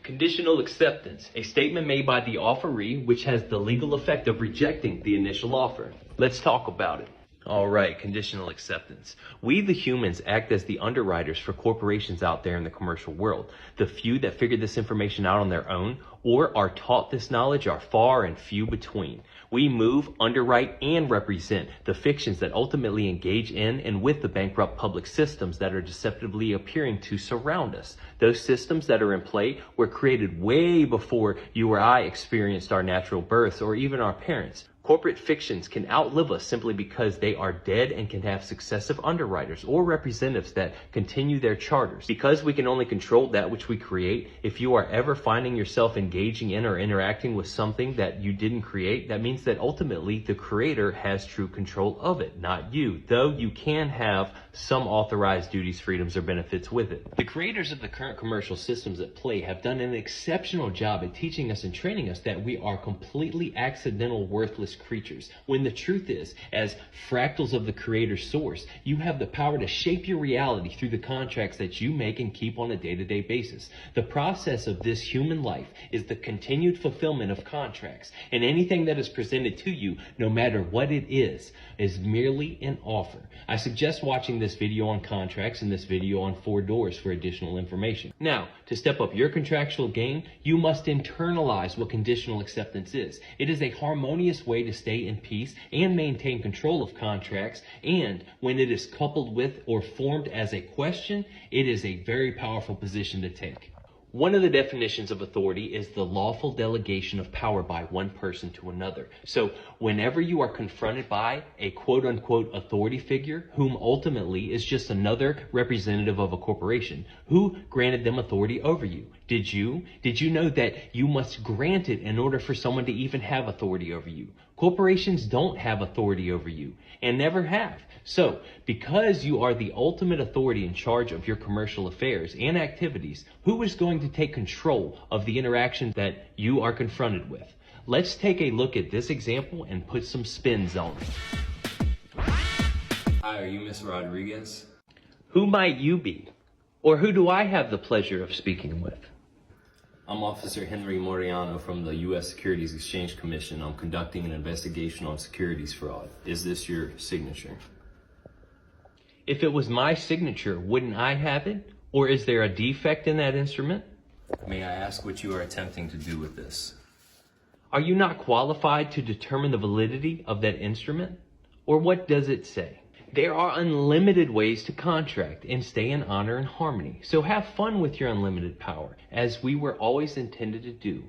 Conditional acceptance, a statement made by the offeree which has the legal effect of rejecting the initial offer. Let's talk about it. All right, conditional acceptance. We, the humans, act as the underwriters for corporations out there in the commercial world. The few that figure this information out on their own or are taught this knowledge are far and few between. We move, underwrite, and represent the fictions that ultimately engage in and with the bankrupt public systems that are deceptively appearing to surround us. Those systems that are in play were created way before you or I experienced our natural births or even our parents. Corporate fictions can outlive us simply because they are dead and can have successive underwriters or representatives that continue their charters. Because we can only control that which we create, if you are ever finding yourself engaging in or interacting with something that you didn't create, that means that ultimately the creator has true control of it, not you, though you can have some authorized duties, freedoms, or benefits with it. The creators of the current commercial systems at play have done an exceptional job at teaching us and training us that we are completely accidental, worthless creatures, when the truth is, as fractals of the creator's source, you have the power to shape your reality through the contracts that you make and keep on a day-to-day basis. The process of this human life is the continued fulfillment of contracts, and anything that is presented to you, no matter what it is merely an offer. I suggest watching this video on contracts and this video on 4 doors for additional information. Now, to step up your contractual game, you must internalize what conditional acceptance is. It is a harmonious way to stay in peace and maintain control of contracts, and when it is coupled with or formed as a question, it is a very powerful position to take. One of the definitions of authority is the lawful delegation of power by one person to another. So whenever you are confronted by a quote-unquote authority figure, whom ultimately is just another representative of a corporation, who granted them authority over you? Did you? Did you know that you must grant it in order for someone to even have authority over you? Corporations don't have authority over you and never have. So, because you are the ultimate authority in charge of your commercial affairs and activities, who is going to take control of the interaction that you are confronted with? Let's take a look at this example and put some spins on it. Hi, are you Miss Rodriguez? Who might you be? Or who do I have the pleasure of speaking with? I'm Officer Henry Moriano from the U.S. Securities Exchange Commission. I'm conducting an investigation on securities fraud. Is this your signature? If it was my signature, wouldn't I have it? Or is there a defect in that instrument? May I ask what you are attempting to do with this? Are you not qualified to determine the validity of that instrument? Or what does it say? There are unlimited ways to contract and stay in honor and harmony. So have fun with your unlimited power, as we were always intended to do.